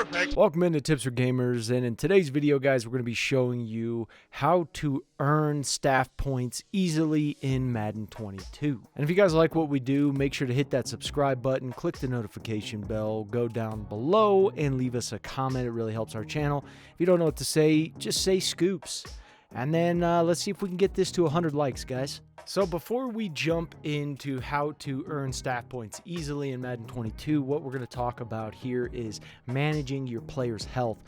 Perfect. Welcome into Tips for Gamers, and in today's video, guys, we're going to be showing you how to earn staff points easily in Madden 22. And if you guys like what we do, make sure to hit that subscribe button, click the notification bell, go down below, and leave us a comment. It really helps our channel. If you don't know what to say, just say scoops. And then let's see if we can get this to 100 likes, guys. So before we jump into how to earn staff points easily in Madden 22, what we're going to talk about here is managing your player's health.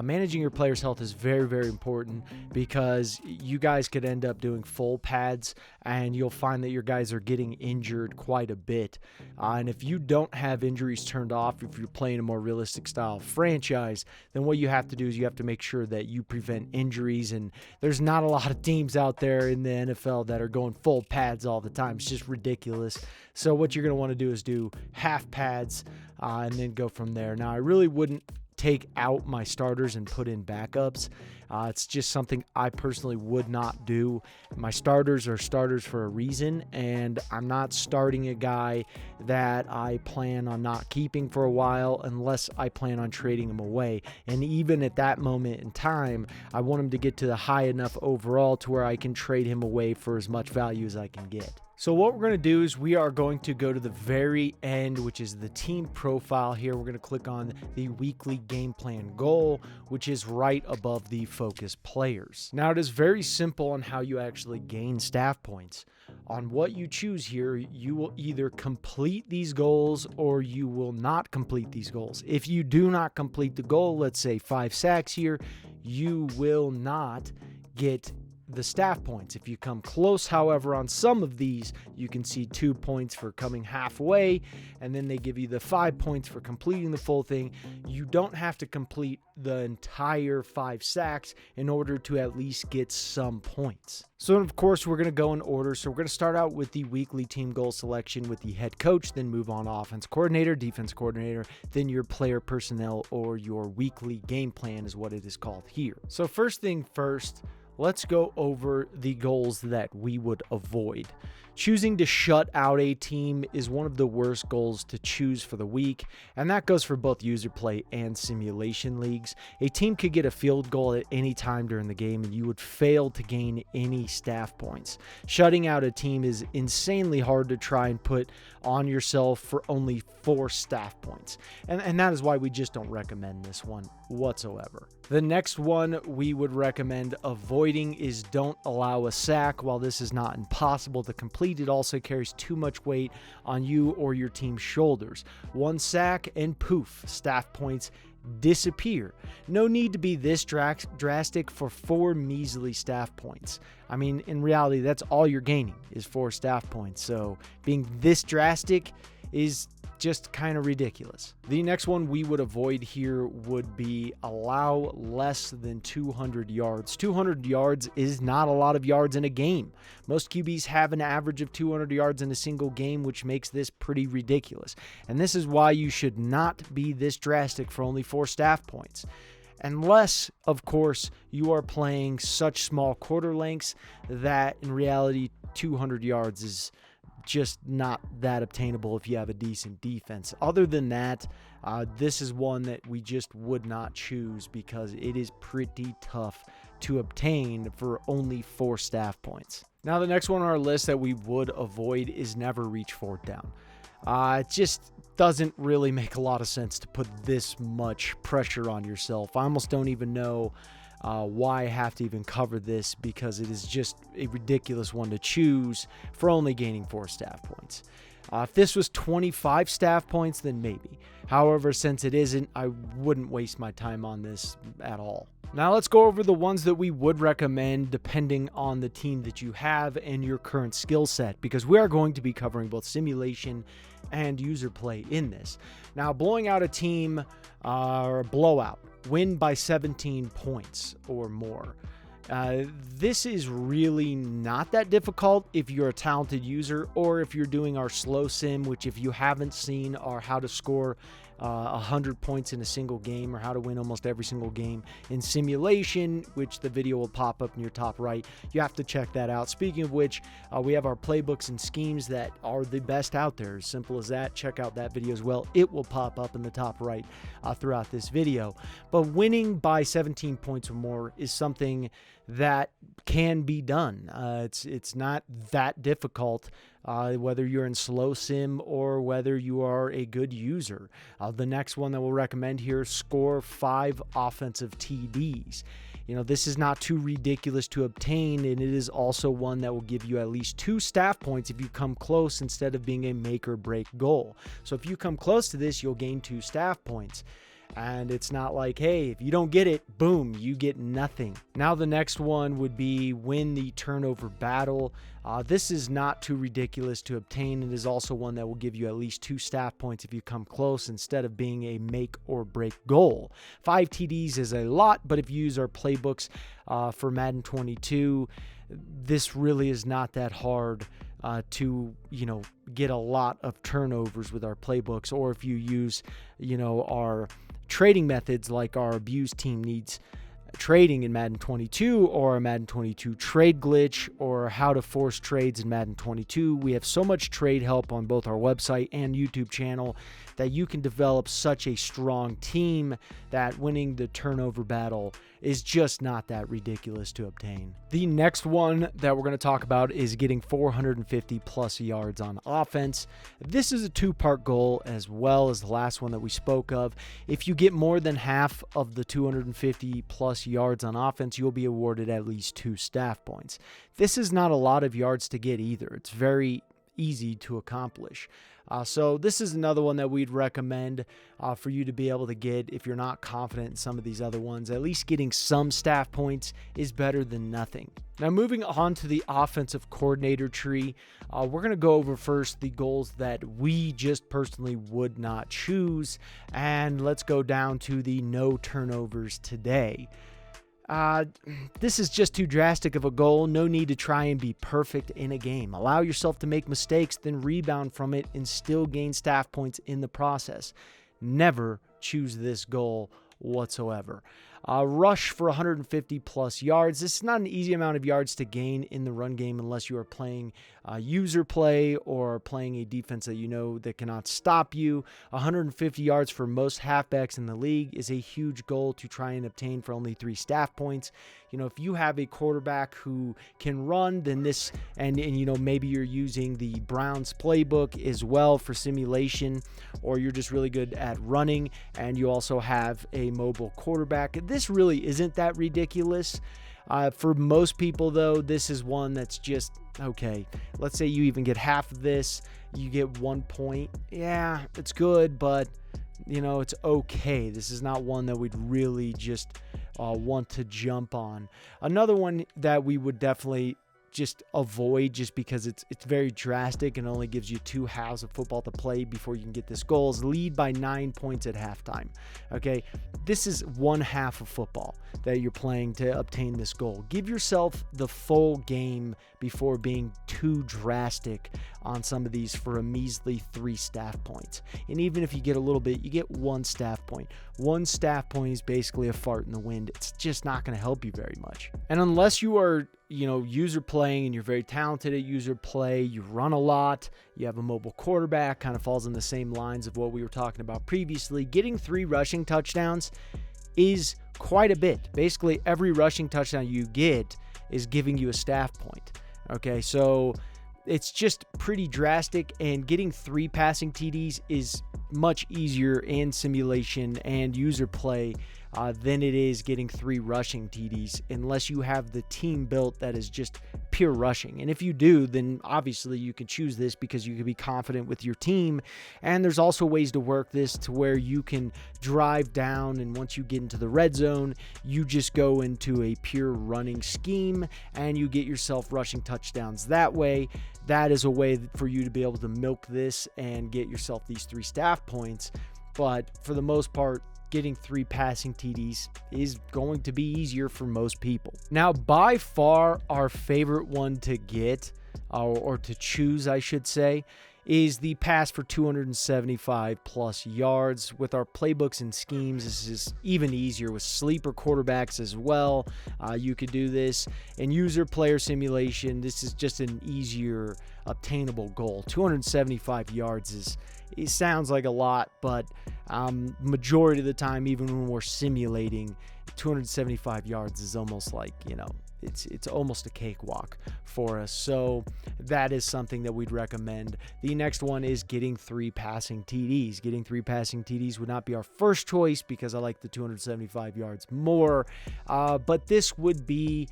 Managing your player's health is very, very important because you guys could end up doing full pads and you'll find that your guys are getting injured quite a bit. And if you don't have injuries turned off, if you're playing a more realistic style franchise, then what you have to do is you have to make sure that you prevent injuries. And there's not a lot of teams out there in the NFL that are going full pads all the time. It's just ridiculous. So what you're going to want to do is do half pads and then go from there. Now, I really wouldn't take out my starters and put in backups. It's just something I personally would not do. My starters are starters for a reason, and I'm not starting a guy that I plan on not keeping for a while unless I plan on trading him away. And even at that moment in time, I want him to get to the high enough overall to where I can trade him away for as much value as I can get. So what we're going to do is we are going to go to the very end, which is the team profile here. We're going to click on the weekly game plan goal, which is right above the focus players. Now, it is very simple on how you actually gain staff points. On what you choose here, you will either complete these goals or you will not complete these goals. If you do not complete the goal, let's say 5 sacks here, you will not get the staff points. If you come close, however, on some of these, you can see 2 points for coming halfway, and then they give you the 5 points for completing the full thing. You don't have to complete the entire 5 sacks in order to at least get some points. So, of course, we're going to go in order. So we're going to start out with the weekly team goal selection with the head coach, then move on offense coordinator, defense coordinator, then your player personnel, or your weekly game plan is what it is called here. So first thing first, let's go over the goals that we would avoid. Choosing to shut out a team is one of the worst goals to choose for the week, and that goes for both user play and simulation leagues. A team could get a field goal at any time during the game, and you would fail to gain any staff points. Shutting out a team is insanely hard to try and put on yourself for only 4 staff points, and that is why we just don't recommend this one whatsoever. The next one we would recommend avoiding is don't allow a sack. While this is not impossible to complete, it also carries too much weight on you or your team's shoulders. 1 sack and poof, staff points disappear. No need to be this drastic for 4 measly staff points. I mean, in reality, that's all you're gaining is 4 staff points. So being this drastic is just kind of ridiculous. The next one we would avoid here would be allow less than 200 yards. 200 yards is not a lot of yards in a game. Most QBs have an average of 200 yards in a single game, which makes this pretty ridiculous. And this is why you should not be this drastic for only 4 staff points. Unless, of course, you are playing such small quarter lengths that in reality 200 yards is just not that obtainable if you have a decent defense. Other than that, this is one that we just would not choose because it is pretty tough to obtain for only 4 staff points. Now, the next one on our list that we would avoid is never reach 4th down. It just doesn't really make a lot of sense to put this much pressure on yourself. I almost don't even know why I have to even cover this because it is just a ridiculous one to choose for only gaining 4 staff points. If this was 25 staff points, then maybe. However, since it isn't, I wouldn't waste my time on this at all. Now let's go over the ones that we would recommend depending on the team that you have and your current skill set, because we are going to be covering both simulation and user play in this. Now, blowing out a team or a blowout, win by 17 points or more. This is really not that difficult if you're a talented user or if you're doing our slow sim, which if you haven't seen our how to score 100 points in a single game, or how to win almost every single game in simulation, which the video will pop up in your top right. You have to check that out. Speaking of which, we have our playbooks and schemes that are the best out there. As simple as that. Check out that video as well. It will pop up in the top right throughout this video. But winning by 17 points or more is something that can be done. It's not that difficult, whether you're in slow sim or whether you are a good user. The next one that we'll recommend here, score 5 offensive TDs. This is not too ridiculous to obtain, and it is also one that will give you at least 2 staff points if you come close instead of being a make or break goal. So if you come close to this, you'll gain 2 staff points. And it's not like, hey, if you don't get it, boom, you get nothing. Now the next one would be win the turnover battle. This is not too ridiculous to obtain. It is also one that will give you at least 2 staff points if you come close instead of being a make or break goal. 5 TDs is a lot, but if you use our playbooks for Madden 22, this really is not that hard to get a lot of turnovers with our playbooks. Or if you use our trading methods, like our abuse team needs trading in Madden 22, or a Madden 22 trade glitch, or how to force trades in Madden 22. We have so much trade help on both our website and YouTube channel that you can develop such a strong team that winning the turnover battle is just not that ridiculous to obtain. The next one that we're going to talk about is getting 450 plus yards on offense. This is a 2-part goal, as well as the last one that we spoke of. If you get more than half of the 250 plus yards on offense, you'll be awarded at least 2 staff points. This is not a lot of yards to get either. It's very easy to accomplish. So this is another one that we'd recommend for you to be able to get if you're not confident in some of these other ones. At least getting some staff points is better than nothing. Now moving on to the offensive coordinator tree, we're going to go over first the goals that we just personally would not choose, and let's go down to the no turnovers today. This is just too drastic of a goal. No need to try and be perfect in a game. Allow yourself to make mistakes, then rebound from it and still gain staff points in the process. Never choose this goal whatsoever. Rush for 150 plus yards. This is not an easy amount of yards to gain in the run game unless you are playing user play or playing a defense that cannot stop you. 150 yards for most halfbacks in the league is a huge goal to try and obtain for only 3 staff points. If you have a quarterback who can run, then this, and maybe you're using the Browns playbook as well for simulation, or you're just really good at running and you also have a mobile quarterback, this really isn't that ridiculous. For most people, though, this is one that's just, okay, let's say you even get half of this, you get 1 point. Yeah, it's good, but, it's okay. This is not one that we'd really just want to jump on. Another one that we would definitely just avoid, just because it's very drastic and only gives you 2 halves of football to play before you can get this goal, is lead by 9 points at halftime. Okay, this is 1 half of football that you're playing to obtain this goal. Give yourself the full game before being too drastic on some of these for a measly 3 staff points. And even if you get a little bit, you get 1 staff point. 1 staff point is basically a fart in the wind. It's just not going to help you very much. And unless you are user playing and you're very talented at user play, you run a lot, you have a mobile quarterback, kind of falls in the same lines of what we were talking about previously. Getting 3 rushing touchdowns is quite a bit. Basically, every rushing touchdown you get is giving you a staff point. Okay, so it's just pretty drastic, and getting 3 passing TDs is much easier in simulation and user play than it is getting 3 rushing TDs, unless you have the team built that is just pure rushing. And if you do, then obviously you can choose this because you can be confident with your team. And there's also ways to work this to where you can drive down, and once you get into the red zone, you just go into a pure running scheme and you get yourself rushing touchdowns that way. That is a way for you to be able to milk this and get yourself these 3 staff points. But for the most part, getting 3 passing TDs is going to be easier for most people. Now, by far our favorite one to get, or to choose, I should say, is the pass for 275 plus yards. With our playbooks and schemes, this is even easier with sleeper quarterbacks as well. You could do this in user player simulation. This is just an easier obtainable goal. 275 yards it sounds like a lot, but majority of the time, even when we're simulating, 275 yards is almost like, it's almost a cakewalk for us. So that is something that we'd recommend. The next one is getting 3 passing TDs. Getting 3 passing TDs would not be our first choice because I like the 275 yards more, but this would be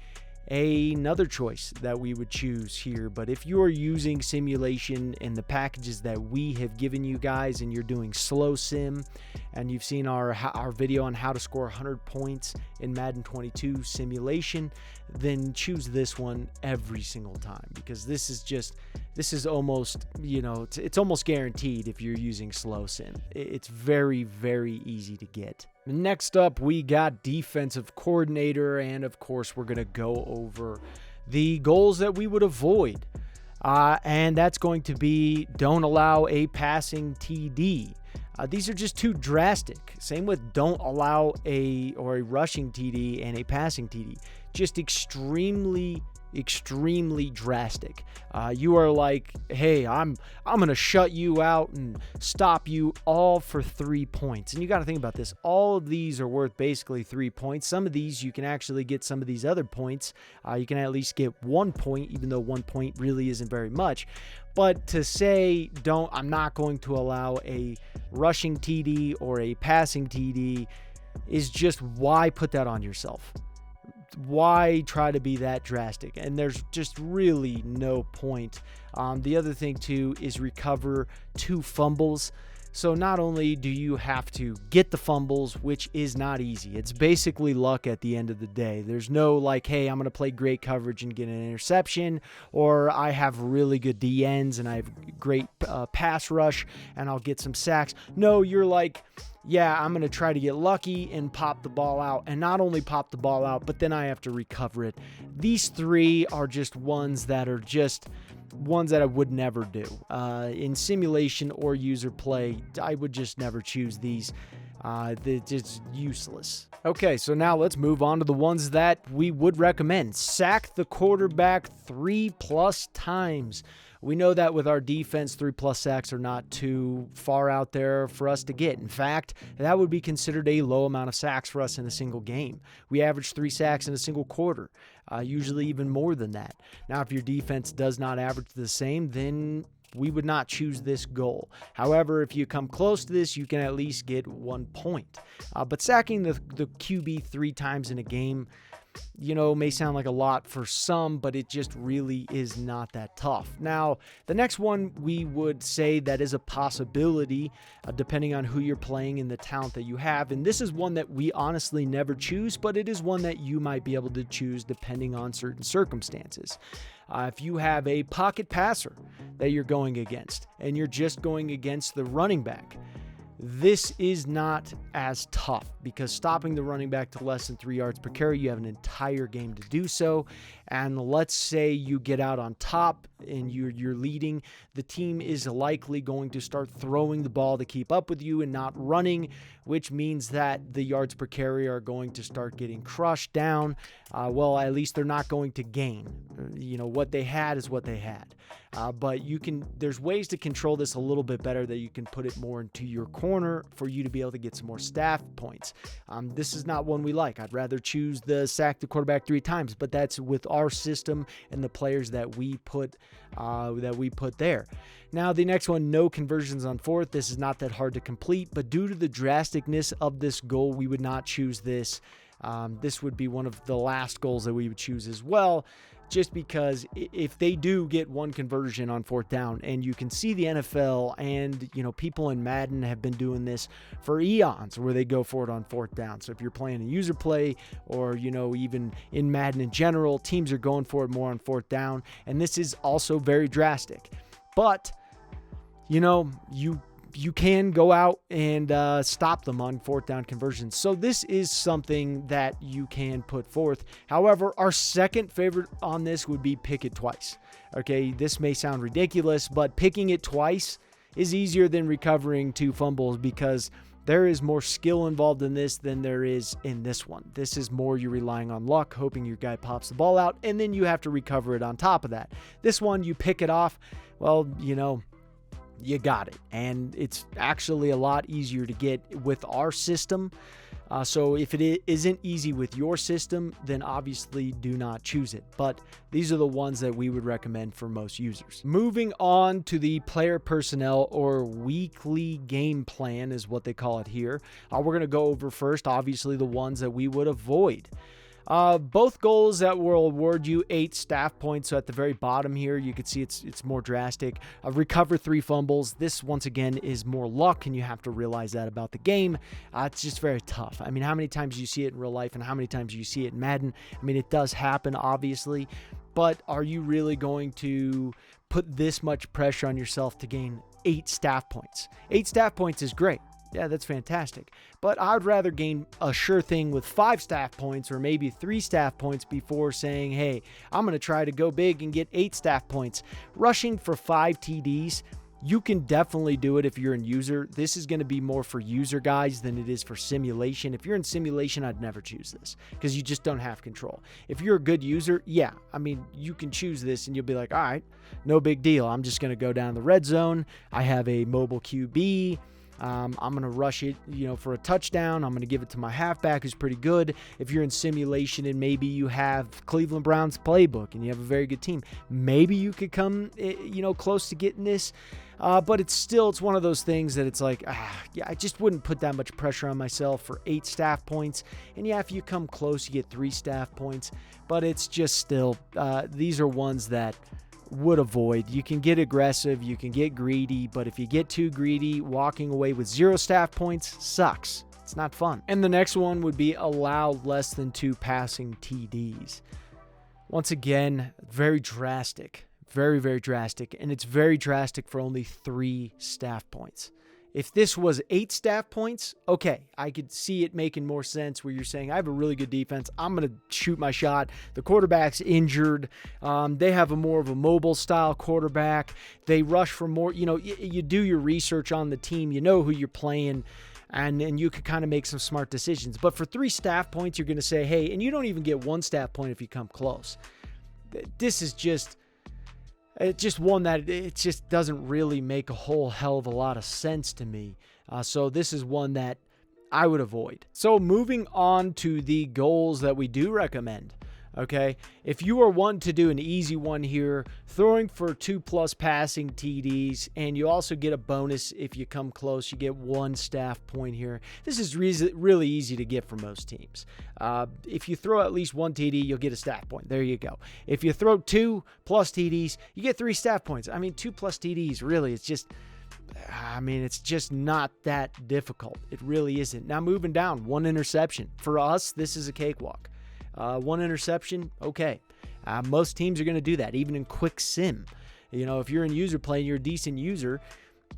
another choice that we would choose here. But if you are using simulation and the packages that we have given you guys, and you're doing slow sim, and you've seen our video on how to score 100 points in Madden 22 simulation, then choose this one every single time, because this is almost, it's almost guaranteed if you're using slow sim. It's very, very easy to get. Next up, we got defensive coordinator, and of course, we're going to go over the goals that we would avoid. And that's going to be don't allow a passing TD. These are just too drastic. Same with don't allow a rushing TD and a passing TD. Just extremely drastic. You are like, hey, I'm gonna shut you out and stop you all for 3 points. And you got to think about this. All of these are worth basically 3 points. Some of these you can actually get some of these other points. You can at least get 1 point, even though 1 point really isn't very much. But to say I'm not going to allow a rushing TD or a passing TD is just, why put that on yourself? Why try to be that drastic? And there's just really no point. The other thing too is recover 2 fumbles. So not only do you have to get the fumbles, which is not easy. It's basically luck at the end of the day. There's no like, hey, I'm going to play great coverage and get an interception, or I have really good DNs and I have great pass rush and I'll get some sacks. No, you're like, yeah, I'm going to try to get lucky and pop the ball out, and not only pop the ball out, but then I have to recover it. These 3 are just ones that I would never do. In simulation or user play, I would just never choose these. It's useless. Okay, so now let's move on to the ones that we would recommend. Sack the quarterback 3+ times. We know that with our defense, 3+ sacks are not too far out there for us to get. In fact, that would be considered a low amount of sacks for us in a single game. We average 3 sacks in a single quarter, usually even more than that. Now, if your defense does not average the same, then we would not choose this goal. However, if you come close to this, you can at least get 1 point. But sacking the QB 3 times in a game, may sound like a lot for some, but it just really is not that tough. Now, the next one we would say that is a possibility, depending on who you're playing and the talent that you have. And this is one that we honestly never choose, but it is one that you might be able to choose depending on certain circumstances. If you have a pocket passer that you're going against, and you're just going against the running back, this is not as tough, because stopping the running back to less than 3 yards per carry, you have an entire game to do so. And let's say you get out on top and you're leading, the team is likely going to start throwing the ball to keep up with you and not running, which means that the yards per carry are going to start getting crushed down. Well, at least they're not going to gain. What they had is what they had. But there's ways to control this a little bit better, that you can put it more into your corner for you to be able to get some more staff points. This is not one we like. I'd rather choose the sack the quarterback 3 times, but that's with our system and the players that we put there. Now, the next one, no conversions on 4th. This is not that hard to complete, but due to the drasticness of this goal, we would not choose this. This would be one of the last goals that we would choose as well, just because if they do get 1 conversion on 4th down, and you can see the NFL and people in Madden have been doing this for eons, where they go for it on 4th down. So if you're playing a user play, or even in Madden in general, teams are going for it more on 4th down, and this is also very drastic. But you can go out and stop them on fourth down conversions. So this is something that you can put forth. However, our second favorite on this would be pick it twice. Okay, this may sound ridiculous, but picking it twice is easier than recovering 2 fumbles because there is more skill involved in this than there is in this one. This is more you're relying on luck, hoping your guy pops the ball out, and then you have to recover it on top of that. This one, you pick it off, well, you know, you got it. And it's actually a lot easier to get with our system. So if it isn't easy with your system, then obviously do not choose it. But these are the ones that we would recommend for most users. Moving on to the player personnel or weekly game plan is what they call it here. We're going to go over first, obviously, the ones that we would avoid. Both goals that will award you 8 staff points. So at the very bottom here, you can see it's more drastic. Recover 3 fumbles. This, once again, is more luck, and you have to realize that about the game. It's just very tough. I mean, how many times do you see it in real life and how many times do you see it in Madden? I mean, it does happen, obviously, but are you really going to put this much pressure on yourself to gain 8 staff points? 8 staff points is great. Yeah, that's fantastic. But I'd rather gain a sure thing with 5 staff points or maybe 3 staff points before saying, hey, I'm going to try to go big and get 8 staff points. Rushing for 5 TDs, you can definitely do it if you're in user. This is going to be more for user guys than it is for simulation. If you're in simulation, I'd never choose this because you just don't have control. If you're a good user, yeah, I mean, you can choose this and you'll be like, all right, no big deal. I'm just going to go down the red zone. I have a mobile QB. I'm going to rush it, for a touchdown. I'm going to give it to my halfback who's pretty good. If you're in simulation and maybe you have Cleveland Browns playbook and you have a very good team, maybe you could come, close to getting this. But it's one of those things that it's like, I just wouldn't put that much pressure on myself for 8 staff points. And yeah, if you come close, you get 3 staff points. But it's just still, these are ones that would avoid. You can get aggressive, you can get greedy, but if you get too greedy, walking away with 0 staff points sucks. It's not fun. And the next one would be allow less than 2 passing TDs. Once again, very drastic. Very, very drastic. And it's very drastic for only 3 staff points. If this was 8 staff points, okay, I could see it making more sense where you're saying, I have a really good defense. I'm going to shoot my shot. The quarterback's injured. They have more of a mobile style quarterback. They rush for more. You do your research on the team. You know who you're playing. And you could kind of make some smart decisions. But for 3 staff points, you're going to say, hey, and you don't even get 1 staff point if you come close. This is just... It's just one that it just doesn't really make a whole hell of a lot of sense to me. So this is one that I would avoid. So moving on to the goals that we do recommend. Okay, if you are wanting to do an easy one here, throwing for 2+ passing TDs, and you also get a bonus if you come close, you get 1 staff point here. This is really easy to get for most teams. If you throw at least 1 TD, you'll get a staff point. There you go. If you throw 2+ TDs, you get 3 staff points. I mean, 2+ TDs, really, it's just not that difficult. It really isn't. Now moving down, 1 interception. For us, this is a cakewalk. 1 interception, okay. Most teams are going to do that, even in quick sim. If you're in user play and you're a decent user,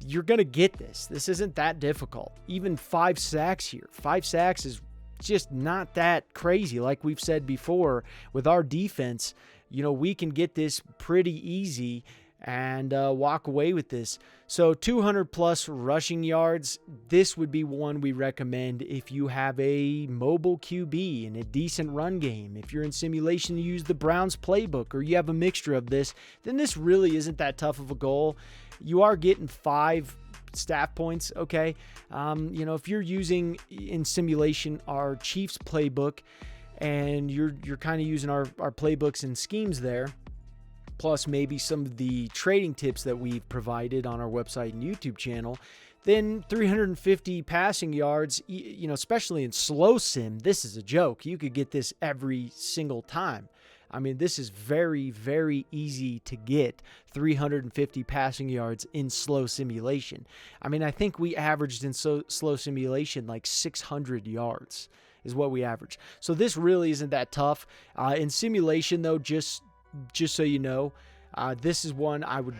you're going to get this. This isn't that difficult. Even 5 sacks here. 5 sacks is just not that crazy. Like we've said before, with our defense, we can get this pretty easy and walk away with this. So 200+ rushing yards, this would be one we recommend if you have a mobile QB and a decent run game. If you're in simulation, you use the Browns playbook or you have a mixture of this, then this really isn't that tough of a goal. You are getting 5 staff points, okay? If you're using in simulation our Chiefs playbook and you're kind of using our playbooks and schemes there, plus maybe some of the trading tips that we've provided on our website and YouTube channel, then 350 passing yards, especially in slow sim, this is a joke. You could get this every single time. I mean, this is very, very easy to get 350 passing yards in slow simulation. I mean, I think we averaged in slow simulation like 600 yards is what we averaged. So this really isn't that tough. In simulation, though, just so you know, this is one I would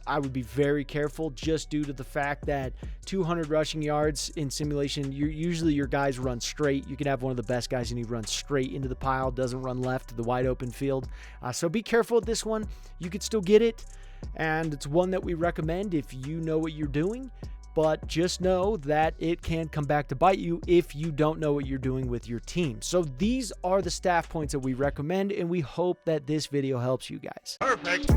I would be very careful just due to the fact that 200 rushing yards in simulation, usually your guys run straight. You can have one of the best guys and he runs straight into the pile, doesn't run left to the wide open field. So be careful with this one. You could still get it, and it's one that we recommend if you know what you're doing. But just know that it can come back to bite you if you don't know what you're doing with your team. So these are the staff points that we recommend, and we hope that this video helps you guys. Perfect.